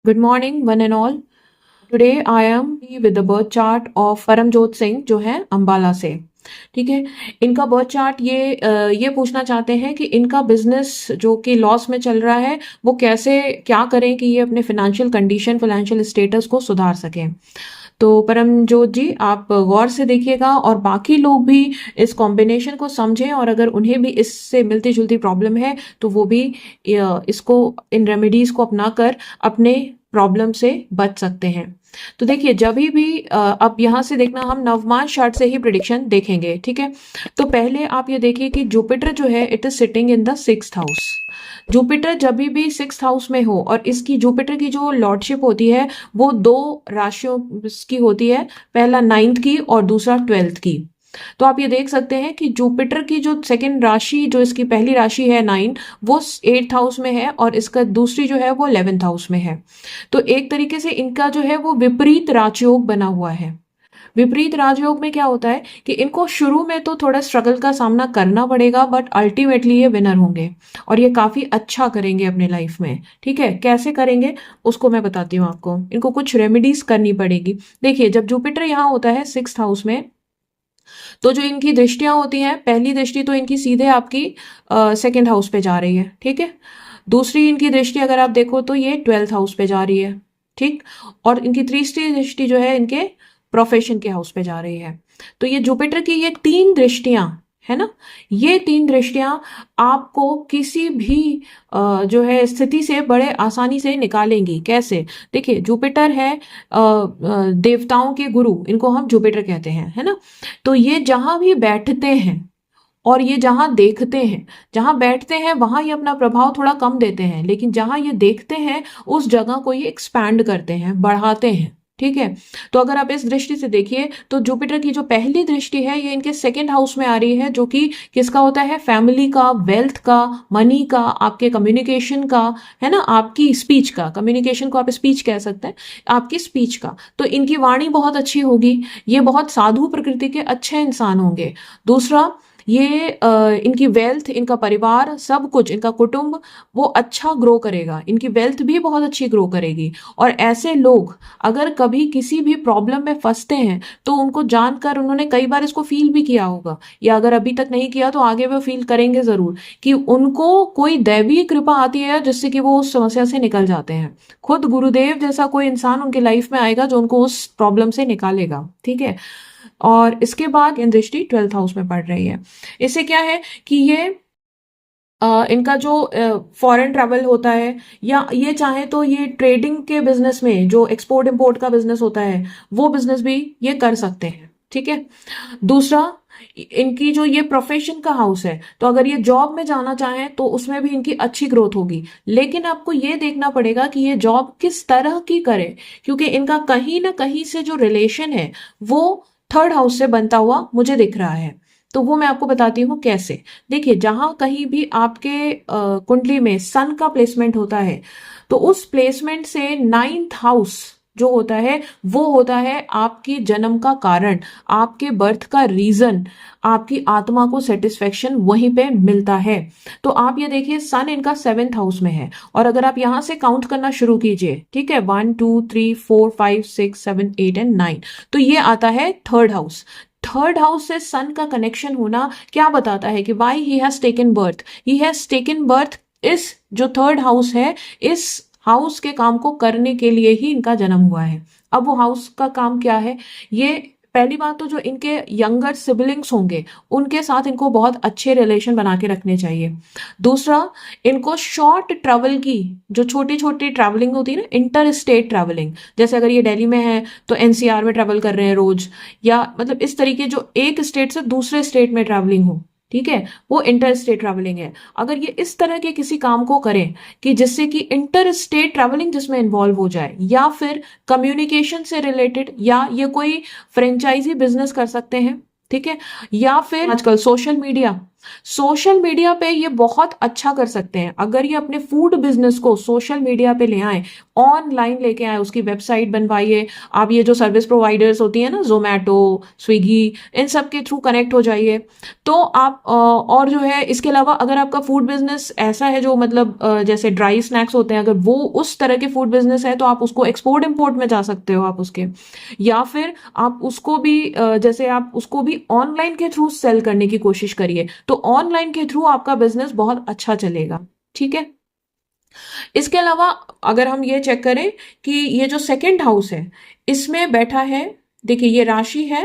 Good morning, one and all. Today I am with the birth chart of Paramjot Singh जो है अंबाला से। ठीक है, इनका बर्थ चार्ट ये पूछना चाहते हैं कि इनका बिजनेस जो कि लॉस में चल रहा है वो कैसे क्या करें कि ये अपने फाइनेंशियल कंडीशन फाइनेंशियल स्टेटस को सुधार सकें। तो परमजोत जी आप गौर से देखिएगा और बाकी लोग भी इस कॉम्बिनेशन को समझें और अगर उन्हें भी इससे मिलती जुलती प्रॉब्लम है तो वो भी इसको इन रेमेडीज को अपनाकर अपने प्रॉब्लम से बच सकते हैं। तो देखिए जब भी अब यहाँ से देखना हम नवमान चार्ट से ही प्रिडिक्शन देखेंगे। ठीक है, तो पहले आप ये देखिए कि जुपिटर जो है it is sitting in the 6th house. Jupiter जब भी 6th हाउस में हो और इसकी जुपिटर की जो लॉर्डशिप होती है वो दो राशियों की होती है, पहला 9th की और दूसरा 12th की। तो आप ये देख सकते हैं कि जुपिटर की जो सेकंड राशि जो इसकी पहली राशि है 9 वो 8th हाउस में है और इसका दूसरी जो है वो 11th हाउस में है। तो एक तरीके से इनका जो है वो विपरीत राजयोग बना हुआ है। विपरीत राजयोग में क्या होता है कि इनको शुरू में तो थोड़ा स्ट्रगल का सामना करना पड़ेगा बट अल्टीमेटली ये विनर होंगे और ये काफी अच्छा करेंगे अपने लाइफ में। ठीक है, कैसे करेंगे उसको मैं बताती हूँ आपको। इनको कुछ रेमेडीज करनी पड़ेगी। देखिए जब जुपिटर यहाँ होता है 6th हाउस में तो जो इनकी दृष्टियां होती हैं, पहली दृष्टि तो इनकी सीधे आपकी 2nd हाउस पे जा रही है। ठीक है, दूसरी इनकी दृष्टि अगर आप देखो तो ये 12th हाउस पे जा रही है। ठीक, और इनकी तीसरी दृष्टि जो है इनके प्रोफेशन के हाउस पे जा रही है। तो ये जुपिटर की ये 3 दृष्टियां है ना, ये 3 दृष्टियां आपको किसी भी जो है स्थिति से बड़े आसानी से निकालेंगी। कैसे? देखिए जुपिटर है देवताओं के गुरु, इनको हम जुपिटर कहते हैं, है ना। तो ये जहां भी बैठते हैं और ये जहां देखते हैं, जहां बैठते हैं वहां ये अपना प्रभाव थोड़ा कम देते हैं, लेकिन जहां ये देखते हैं उस जगह को ये एक्सपैंड करते हैं, बढ़ाते हैं। ठीक है, तो अगर आप इस दृष्टि से देखिए तो जुपिटर की जो पहली दृष्टि है ये इनके 2nd हाउस में आ रही है, जो कि किसका होता है? फैमिली का, वेल्थ का, मनी का, आपके कम्युनिकेशन का, है ना, आपकी स्पीच का। कम्युनिकेशन को आप स्पीच कह सकते हैं, आपकी स्पीच का। तो इनकी वाणी बहुत अच्छी होगी, ये बहुत साधु प्रकृति के अच्छे इंसान होंगे। दूसरा, ये इनकी वेल्थ, इनका परिवार, सब कुछ, इनका कुटुंब वो अच्छा ग्रो करेगा, इनकी वेल्थ भी बहुत अच्छी ग्रो करेगी। और ऐसे लोग अगर कभी किसी भी प्रॉब्लम में फंसते हैं तो उनको जानकर उन्होंने कई बार इसको फील भी किया होगा, या अगर अभी तक नहीं किया तो आगे वो फील करेंगे जरूर कि उनको कोई दैवीय कृपा आती है जिससे कि वो उस समस्या से निकल जाते हैं। खुद गुरुदेव जैसा कोई इंसान उनकी लाइफ में आएगा जो उनको उस प्रॉब्लम से निकालेगा। ठीक है, और इसके बाद इन दृष्टि 12th हाउस में पड़ रही है। इससे क्या है कि ये इनका जो फॉरेन ट्रैवल होता है, या ये चाहे तो ये ट्रेडिंग के बिजनेस में जो एक्सपोर्ट इंपोर्ट का बिजनेस होता है वो बिजनेस भी ये कर सकते हैं। ठीक है, दूसरा इनकी जो ये प्रोफेशन का हाउस है, तो अगर ये जॉब में जाना चाहें तो उसमें भी इनकी अच्छी ग्रोथ होगी, लेकिन आपको ये देखना पड़ेगा कि ये जॉब किस तरह की करे, क्योंकि इनका कहीं ना कहीं से जो रिलेशन है वो 3rd हाउस से बनता हुआ मुझे दिख रहा है। तो वो मैं आपको बताती हूँ कैसे। देखिए जहां कहीं भी आपके कुंडली में सन का प्लेसमेंट होता है तो उस प्लेसमेंट से 9th हाउस जो होता है वो होता है आपकी जन्म का कारण, आपके बर्थ का रीजन, आपकी आत्मा को सेटिस्फेक्शन वहीं पे मिलता है। तो आप ये देखिए सन इनका 7th हाउस में है और अगर आप यहां से काउंट करना शुरू कीजिए, ठीक है, 1 2 3 4 5 6 7 8 एंड 9, तो ये आता है 3rd हाउस। 3rd हाउस से सन का कनेक्शन होना क्या बताता है कि why he has taken birth, he has taken birth इस जो 3rd हाउस है, इस हाउस के काम को करने के लिए ही इनका जन्म हुआ है। अब वो हाउस का काम क्या है? ये पहली बात तो जो इनके यंगर सिबलिंग्स होंगे उनके साथ इनको बहुत अच्छे रिलेशन बना के रखने चाहिए। दूसरा, इनको शॉर्ट ट्रैवल की जो छोटी छोटी ट्रैवलिंग होती है ना, इंटर स्टेट ट्रैवलिंग, जैसे अगर ये दिल्ली में है तो एनसीआर में ट्रैवल कर रहे हैं रोज, या मतलब इस तरीके जो एक स्टेट से दूसरे स्टेट में ट्रैवलिंग हो, ठीक है, वो इंटर स्टेट ट्रैवलिंग है। अगर ये इस तरह के किसी काम को करें कि जिससे कि इंटर स्टेट ट्रैवलिंग जिसमें इन्वॉल्व हो जाए, या फिर कम्युनिकेशन से रिलेटेड, या ये कोई फ्रेंचाइजी बिजनेस कर सकते हैं, ठीक है, या फिर आजकल सोशल मीडिया, सोशल मीडिया पे ये बहुत अच्छा कर सकते हैं अगर ये अपने फूड बिजनेस को सोशल मीडिया पे ले आए, ऑनलाइन लेके आए, उसकी वेबसाइट बनवाइए। आप ये जो सर्विस प्रोवाइडर्स होती है ना, जोमेटो, स्विगी, इन सब के थ्रू कनेक्ट हो जाइए। तो आप और जो है इसके अलावा अगर आपका फूड बिजनेस ऐसा है जो मतलब जैसे ड्राई स्नैक्स होते हैं, अगर वो उस तरह के फूड बिजनेस है तो आप उसको एक्सपोर्ट इम्पोर्ट में जा सकते हो आप उसके, या फिर आप उसको भी जैसे आप उसको भी ऑनलाइन के थ्रू सेल करने की कोशिश करिए, तो ऑनलाइन के थ्रू आपका बिजनेस बहुत अच्छा चलेगा। ठीक है। इसके अलावा अगर हम ये चेक करें कि ये जो सेकंड हाउस है इसमें बैठा है, देखिए ये राशि है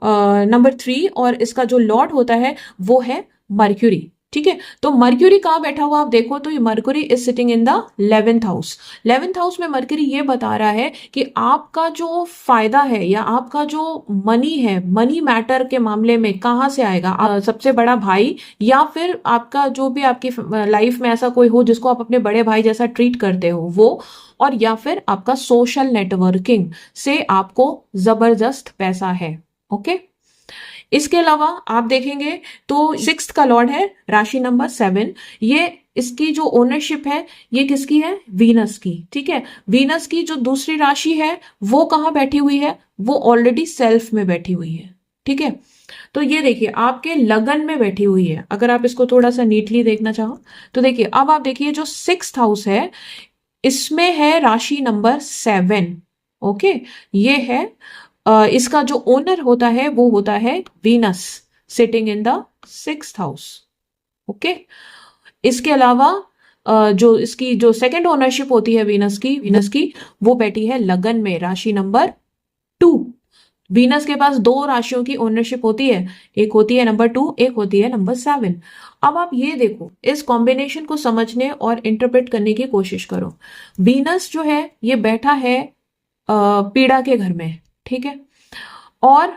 नंबर 3, और इसका जो लॉर्ड होता है वो है मर्क्यूरी। ठीक है, तो मर्क्यूरी कहाँ बैठा हुआ आप देखो तो ये mercury is sitting in the 11th house. 11th house में मर्क्यूरी ये बता रहा है कि आपका जो फायदा है या आपका जो मनी है, मनी मैटर के मामले में कहाँ से आएगा, सबसे बड़ा भाई, या फिर आपका जो भी आपकी लाइफ में ऐसा कोई हो जिसको आप अपने बड़े भाई जैसा ट्रीट करते हो वो, और या फिर आपका सोशल नेटवर्किंग से आपको जबरदस्त पैसा है। ओके। इसके अलावा आप देखेंगे तो 6th का लॉर्ड है राशि नंबर 7। ये इसकी जो ओनरशिप है ये किसकी है, वीनस की। ठीक है, वीनस की जो दूसरी राशि है वो कहाँ बैठी हुई है, वो ऑलरेडी सेल्फ में बैठी हुई है। ठीक है, तो ये देखिए आपके लगन में बैठी हुई है। अगर आप इसको थोड़ा सा नीटली देखना चाहो तो देखिए, अब आप देखिए जो 6th हाउस है इसमें है राशि नंबर 7। ओके, ये है इसका जो ओनर होता है वो होता है Venus, sitting in the 6th house. Okay, इसके अलावा जो इसकी जो सेकंड ओनरशिप होती है वीनस की वो बैठी है लगन में, राशि नंबर 2। वीनस के पास दो राशियों की ओनरशिप होती है, एक होती है नंबर 2, एक होती है नंबर 7। अब आप ये देखो, इस कॉम्बिनेशन को समझने और इंटरप्रेट करने की कोशिश करो। वीनस जो है ये बैठा है पीड़ा के घर में। ठीक है, और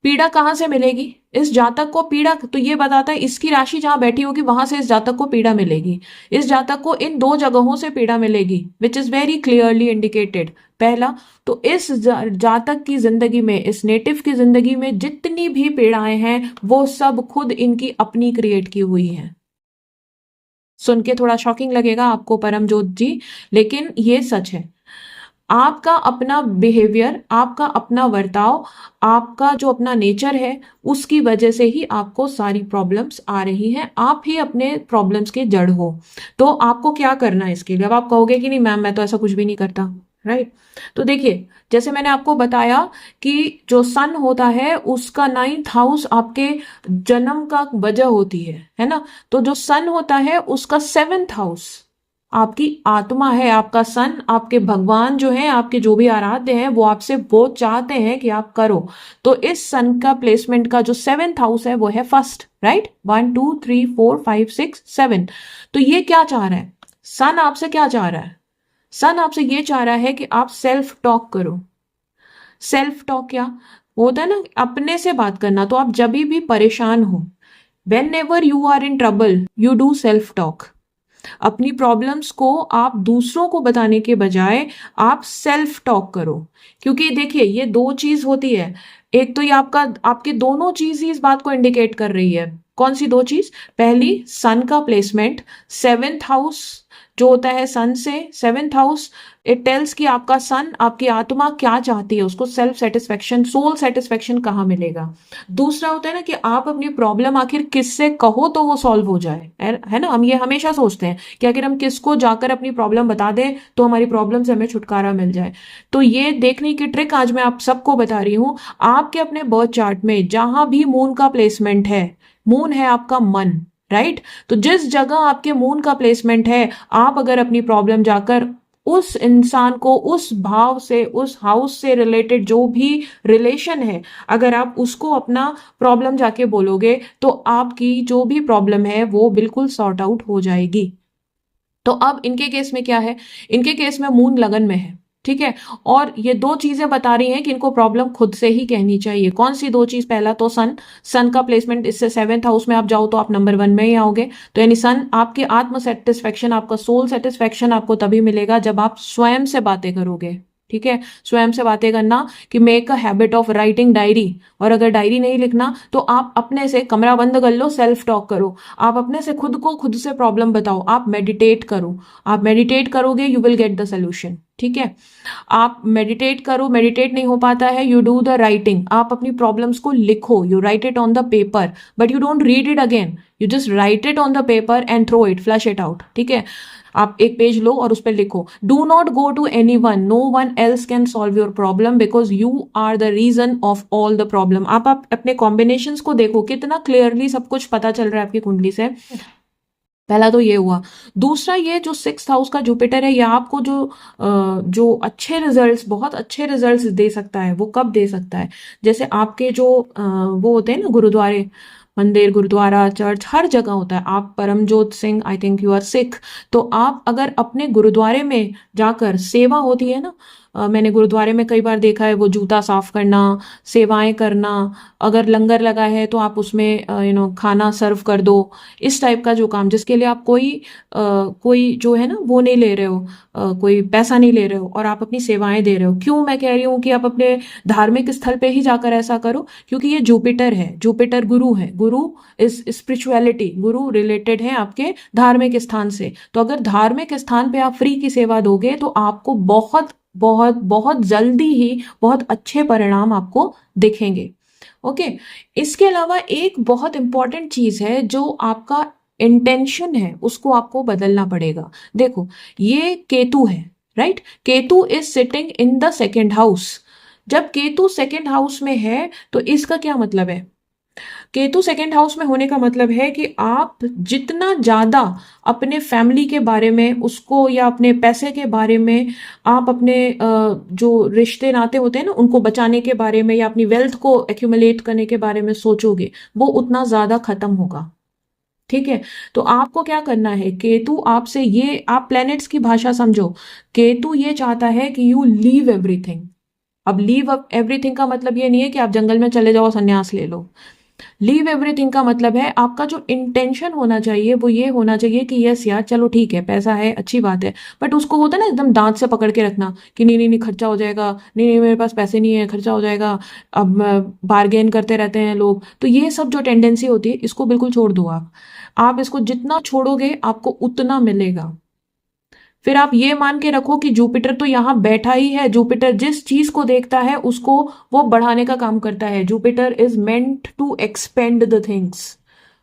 पीड़ा कहां से मिलेगी इस जातक को, पीड़ा तो ये बताता है इसकी राशि जहां बैठी होगी वहां से इस जातक को पीड़ा मिलेगी। इस जातक को इन दो जगहों से पीड़ा मिलेगी, which is very clearly indicated. पहला तो इस जातक की जिंदगी में, इस नेटिव की जिंदगी में जितनी भी पीड़ाएं हैं वो सब खुद इनकी अपनी क्रिएट की हुई हैं। सुन के थोड़ा शॉकिंग लगेगा आपको परमजोत जी, लेकिन ये सच है। आपका अपना बिहेवियर, आपका अपना वर्ताव, आपका जो अपना नेचर है उसकी वजह से ही आपको सारी प्रॉब्लम्स आ रही हैं। आप ही अपने प्रॉब्लम्स के जड़ हो। तो आपको क्या करना है इसके लिए? अब आप कहोगे कि नहीं मैम मैं तो ऐसा कुछ भी नहीं करता, राइट? तो देखिए, जैसे मैंने आपको बताया कि जो सन होता है उसका 9th हाउस आपके जन्म का वजह होती है ना? तो जो सन होता है उसका 7th हाउस आपकी आत्मा है, आपका सन, आपके भगवान जो है, आपके जो भी आराध्य हैं वो आपसे वो चाहते हैं कि आप करो। तो इस सन का प्लेसमेंट का जो 7th हाउस है वो है फर्स्ट, राइट? 1 2 3 4 5 6 7। तो ये क्या चाह रहा है सन? आपसे क्या चाह रहा है सन? आपसे ये चाह रहा है कि आप सेल्फ टॉक करो। सेल्फ टॉक क्या होता है ना, अपने से बात करना। तो आप जब भी परेशान हो, whenever you are in trouble, you do self talk. अपनी प्रॉब्लम्स को आप दूसरों को बताने के बजाय आप सेल्फ टॉक करो। क्योंकि देखिए ये दो चीज होती है, एक तो ये आपके दोनों चीज ही इस बात को इंडिकेट कर रही है। कौन सी दो चीज? पहली, सन का प्लेसमेंट 7th हाउस जो होता है सन से, 7th हाउस इट टेल्स कि आपका सन, आपकी आत्मा क्या चाहती है, उसको सेल्फ सेटिस्फेक्शन, सोल सेटिस्फेक्शन कहाँ मिलेगा। दूसरा होता है ना कि आप अपनी प्रॉब्लम आखिर किससे कहो तो वो सॉल्व हो जाए, है ना? हम ये हमेशा सोचते हैं कि अगर हम किसको जाकर अपनी प्रॉब्लम बता दें तो हमारी प्रॉब्लम से हमें छुटकारा मिल जाए। तो ये देखने की ट्रिक आज मैं आप सबको बता रही हूँ। आपके अपने बर्थ चार्ट में जहां भी मून का प्लेसमेंट है, मून है आपका मन, राइट? तो जिस जगह आपके मून का प्लेसमेंट है, आप अगर अपनी प्रॉब्लम जाकर उस इंसान को, उस भाव से, उस हाउस से रिलेटेड जो भी रिलेशन है, अगर आप उसको अपना प्रॉब्लम जाके बोलोगे तो आपकी जो भी प्रॉब्लम है वो बिल्कुल सॉर्ट आउट हो जाएगी। तो अब इनके केस में क्या है? इनके केस में मून लगन में है, ठीक है? और ये दो चीजें बता रही हैं कि इनको प्रॉब्लम खुद से ही कहनी चाहिए। कौन सी दो चीज? पहला तो सन का प्लेसमेंट, इससे 7th हाउस में आप जाओ तो आप नंबर 1 में ही आओगे। तो यानी सन, आपके आत्म सेटिस्फेक्शन, आपका सोल सेटिस्फेक्शन आपको तभी मिलेगा जब आप स्वयं से बातें करोगे, ठीक है, स्वयं से बातें करना कि make a habit of writing diary, और अगर डायरी नहीं लिखना तो आप अपने से कमरा बंद कर लो, सेल्फ टॉक करो, आप अपने से खुद को खुद से प्रॉब्लम बताओ, आप मेडिटेट करो, आप मेडिटेट करोगे you will get the solution. ठीक है, आप मेडिटेट करो, मेडिटेट नहीं हो पाता है, यू डू द राइटिंग, आप अपनी प्रॉब्लम्स को लिखो, you write it on the paper, but you don't read it again, you just write it on the paper and throw it, flush it out. ठीक है, आप एक पेज लो और उस पर लिखो, do not go to anyone, no one else can solve your problem because you are the reason of all the problem. आप अपने कॉम्बिनेशंस को देखो, कितना क्लियरली सब कुछ पता चल रहा है आपकी कुंडली से। पहला तो ये हुआ। दूसरा, ये जो 6th हाउस का जुपिटर है, ये आपको जो अच्छे रिजल्ट्स, बहुत अच्छे रिजल्ट्स दे सकता है। वो कब दे सकता है? जैसे आपके जो वो होते हैं ना, गुरुद्वारे, मंदिर, गुरुद्वारा, चर्च, हर जगह होता है। आप Paramjot Singh, I think you are Sikh, तो आप अगर अपने गुरुद्वारे में जाकर, सेवा होती है ना, मैंने गुरुद्वारे में कई बार देखा है, वो जूता साफ करना, सेवाएं करना, अगर लंगर लगा है तो आप उसमें खाना सर्व कर दो, इस टाइप का जो काम, जिसके लिए आप कोई जो है ना वो नहीं ले रहे हो, कोई पैसा नहीं ले रहे हो, और आप अपनी सेवाएं दे रहे हो। क्यों मैं कह रही हूँ कि आप अपने धार्मिक स्थल पे ही जाकर ऐसा करो? क्योंकि ये जुपिटर है, जुपिटर गुरु है, गुरु इस स्पिरिचुअलिटी, गुरु रिलेटेड है आपके धार्मिक स्थान से। तो अगर धार्मिक स्थान पे आप फ्री की सेवा दोगे तो आपको बहुत बहुत बहुत जल्दी ही बहुत अच्छे परिणाम आपको दिखेंगे। ओके, इसके अलावा एक बहुत इंपॉर्टेंट चीज है, जो आपका इंटेंशन है उसको आपको बदलना पड़ेगा। देखो, ये केतु है, right? Ketu is sitting in the 2nd house. जब केतु 2nd हाउस में है तो इसका क्या मतलब है? केतु 2nd हाउस में होने का मतलब है कि आप जितना ज्यादा अपने फैमिली के बारे में उसको, या अपने पैसे के बारे में, आप अपने जो रिश्ते नाते होते हैं ना उनको बचाने के बारे में, या अपनी वेल्थ को एक्यूमुलेट करने के बारे में सोचोगे, वो उतना ज्यादा खत्म होगा। ठीक है, तो आपको क्या करना है? केतु आपसे, ये आप प्लैनेट्स की भाषा समझो, केतु ये चाहता है कि यू लीव एवरीथिंग। अब लीव एवरीथिंग का मतलब ये नहीं है कि आप जंगल में चले जाओ, संन्यास ले लो। लीव एवरीथिंग का मतलब है, आपका जो इंटेंशन होना चाहिए वो ये होना चाहिए कि यस यार, चलो ठीक है, पैसा है, अच्छी बात है, बट उसको होता है ना एकदम दांत से पकड़ के रखना कि नहीं नहीं नहीं, खर्चा हो जाएगा, नहीं नहीं मेरे पास पैसे नहीं है, खर्चा हो जाएगा। अब बार्गेन करते रहते हैं लोग, तो ये सब जो टेंडेंसी होती है इसको बिल्कुल छोड़ दो। आप इसको जितना छोड़ोगे आपको उतना मिलेगा। फिर आप ये मान के रखो कि जुपिटर तो यहाँ बैठा ही है, जुपिटर जिस चीज को देखता है उसको वो बढ़ाने का काम करता है। Jupiter is meant to expand the things.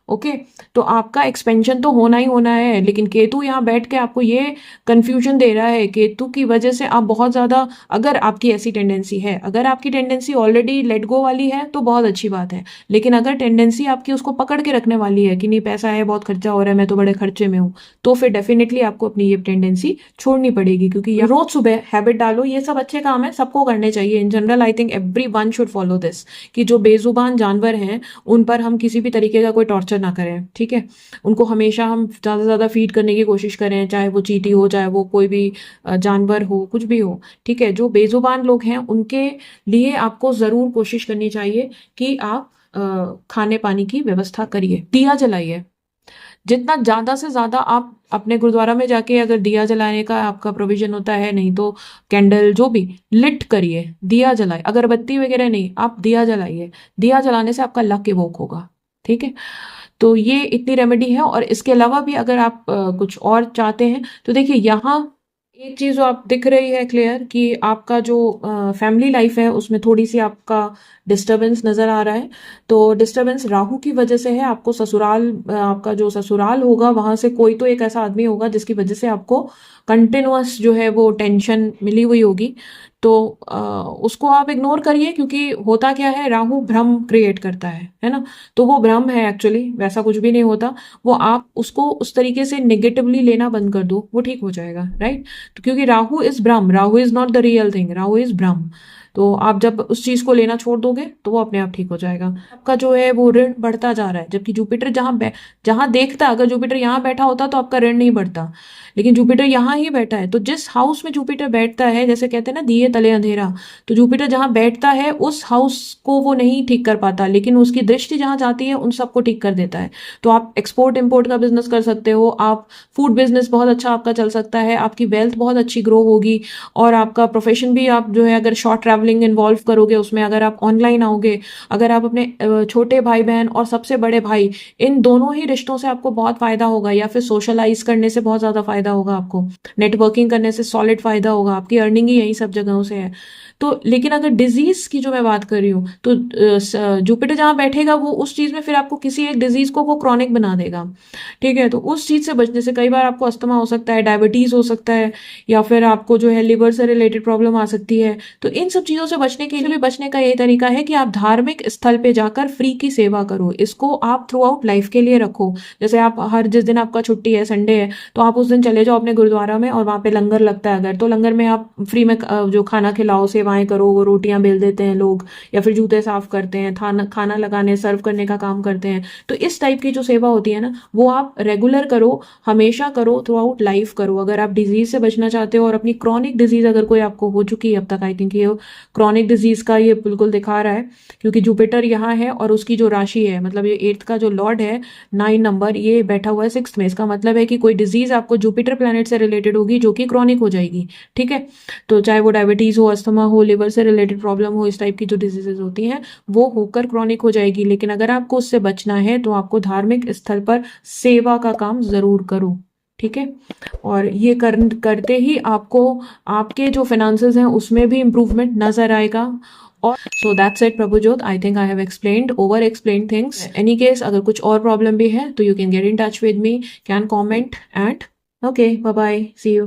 Okay, तो आपका एक्सपेंशन तो होना ही होना है, लेकिन केतु यहाँ बैठ के आपको ये कंफ्यूजन दे रहा है। केतु की वजह से आप बहुत ज्यादा, अगर आपकी ऐसी टेंडेंसी है, अगर आपकी टेंडेंसी ऑलरेडी लेट गो वाली है तो बहुत अच्छी बात है, लेकिन अगर टेंडेंसी आपकी उसको पकड़ के रखने वाली है कि नहीं पैसा है, बहुत खर्चा हो रहा है, मैं तो बड़े खर्चे में हूँ, तो फिर डेफिनेटली आपको अपनी ये टेंडेंसी छोड़नी पड़ेगी। क्योंकि रोज सुबह हैबिट डालो, ये सब अच्छे काम है, सबको करने चाहिए। In general I think every one should follow this, कि जो बेजुबान जानवर हैं उन पर हम किसी भी तरीके का कोई टॉर्चर ना करें। ठीक है, उनको हमेशा हम ज्यादा से ज्यादा फीड करने की कोशिश करें, चाहे वो चींटी हो, चाहे वो कोई भी जानवर हो, कुछ भी हो। ठीक है, जो बेजुबान लोग हैं उनके लिए आपको जरूर कोशिश करनी चाहिए कि आप खाने पानी की व्यवस्था करिए, दिया जलाइए। जितना ज्यादा से ज्यादा आप अपने गुरुद्वारा में जाके अगर दिया जलाने का आपका प्रोविजन होता है, नहीं तो कैंडल जो भी लिट करिए, दिया जलाए, अगरबत्ती वगैरह नहीं, आप दिया जलाइए। दिया जलाने से आपका लक इवोक होगा। ठीक है, तो ये इतनी रेमेडी है। और इसके अलावा भी अगर आप कुछ और चाहते हैं तो देखिए, यहाँ एक चीज जो आप दिख रही है क्लियर, कि आपका जो फैमिली लाइफ है उसमें थोड़ी सी आपका डिस्टरबेंस नजर आ रहा है। तो डिस्टरबेंस राहु की वजह से है। आपको ससुराल, आपका जो ससुराल होगा वहां से कोई तो एक ऐसा आदमी होगा जिसकी वजह से आपको कंटिन्यूअस जो है वो टेंशन मिली हुई होगी। तो उसको आप इग्नोर करिए, क्योंकि होता क्या है, राहु भ्रम क्रिएट करता है ना, तो वो भ्रम है एक्चुअली, वैसा कुछ भी नहीं होता। वो आप उसको उस तरीके से नेगेटिवली लेना बंद कर दो, वो ठीक हो जाएगा, राइट? तो क्योंकि राहु इज भ्रम, Rahu is not the real thing, Rahu is भ्रम। तो आप जब उस चीज को लेना छोड़ दोगे तो वो अपने आप ठीक हो जाएगा। आपका जो है वो ऋण बढ़ता जा रहा है, जबकि जुपिटर जहां देखता, अगर जुपिटर यहाँ बैठा होता तो आपका ऋण नहीं बढ़ता, लेकिन जुपिटर यहाँ ही बैठा है। तो जिस हाउस में जुपिटर बैठता है, जैसे कहते हैं ना दिए तले अंधेरा, तो जुपिटर जहां बैठता है उस हाउस को वो नहीं ठीक कर पाता, लेकिन उसकी दृष्टि जहां जाती है उन सबको ठीक कर देता है। तो आप एक्सपोर्ट इम्पोर्ट का बिजनेस कर सकते हो, आप फूड बिजनेस बहुत अच्छा आपका चल सकता है, आपकी वेल्थ बहुत अच्छी ग्रो होगी, और आपका प्रोफेशन भी, आप जो है अगर शॉर्ट ट्रैवलिंग इन्वॉल्व करोगे उसमें, अगर आप ऑनलाइन आओगे, अगर आप अपने छोटे भाई बहन और सबसे बड़े भाई, इन दोनों ही रिश्तों से आपको बहुत फायदा होगा, या फिर सोशलाइज करने से बहुत ज्यादा फायदा होगा आपको, नेटवर्किंग करने से सॉलिड फायदा होगा, आपकी अर्निंग ही यही सब जगहों से है। तो लेकिन अगर डिजीज की जो मैं बात कर रही हूँ, तो जुपिटर जहां बैठेगा वो उस चीज में फिर आपको किसी एक डिजीज को वो क्रॉनिक बना देगा। ठीक है, तो उस चीज से बचने से कई बार आपको अस्थमा हो सकता है, डायबिटीज हो सकता है, या फिर आपको जो है लिवर से रिलेटेड प्रॉब्लम आ सकती है। तो इन सब चीजों से बचने के लिए बचने का ये तरीका है कि आप धार्मिक स्थल पे जाकर फ्री की सेवा करो, इसको आप थ्रू आउट लाइफ के लिए रखो। जैसे आप हर जिस दिन आपका छुट्टी है, संडे है, तो आप उस दिन चले जाओ अपने गुरुद्वारा में, और वहां पे लंगर लगता है अगर, तो लंगर में आप फ्री में जो खाना खिलाओ, सेवाएं करो, वो रोटियां बेल देते हैं लोग, या फिर जूते साफ करते हैं, खाना लगाने सर्व करने का काम करते हैं। तो इस टाइप की जो सेवा होती है ना, वो आप रेगुलर करो, हमेशा करो, थ्रू आउट लाइफ करो, अगर आप डिजीज से बचना चाहते हो। और अपनी क्रॉनिक डिजीज अगर कोई आपको हो चुकी है अब तक, आई थिंक ये क्रॉनिक डिजीज का ये बिल्कुल दिखा रहा है, क्योंकि जुपिटर यहाँ है और उसकी जो राशि है, मतलब ये 8th का जो लॉर्ड है, 9 नंबर, ये बैठा हुआ है 6th में। इसका मतलब है कि कोई डिजीज आपको जुपिटर प्लैनेट से रिलेटेड होगी जो कि क्रॉनिक हो जाएगी। ठीक है, तो चाहे वो डायबिटीज हो, अस्थमा हो, लिवर से रिलेटेड प्रॉब्लम हो, इस टाइप की जो डिजीजेज होती हैं वो होकर क्रॉनिक हो जाएगी। लेकिन अगर आपको उससे बचना है तो आपको धार्मिक स्थल पर सेवा का काम जरूर करो। ठीक है, और ये करते ही आपको आपके जो फाइनेंसेस हैं उसमें भी इम्प्रूवमेंट नजर आएगा। और so that's it Prabhjot, I think I have explained, over explained things. Any case अगर कुछ और प्रॉब्लम भी है तो you can get in touch with me, can comment and okay, bye bye, see you.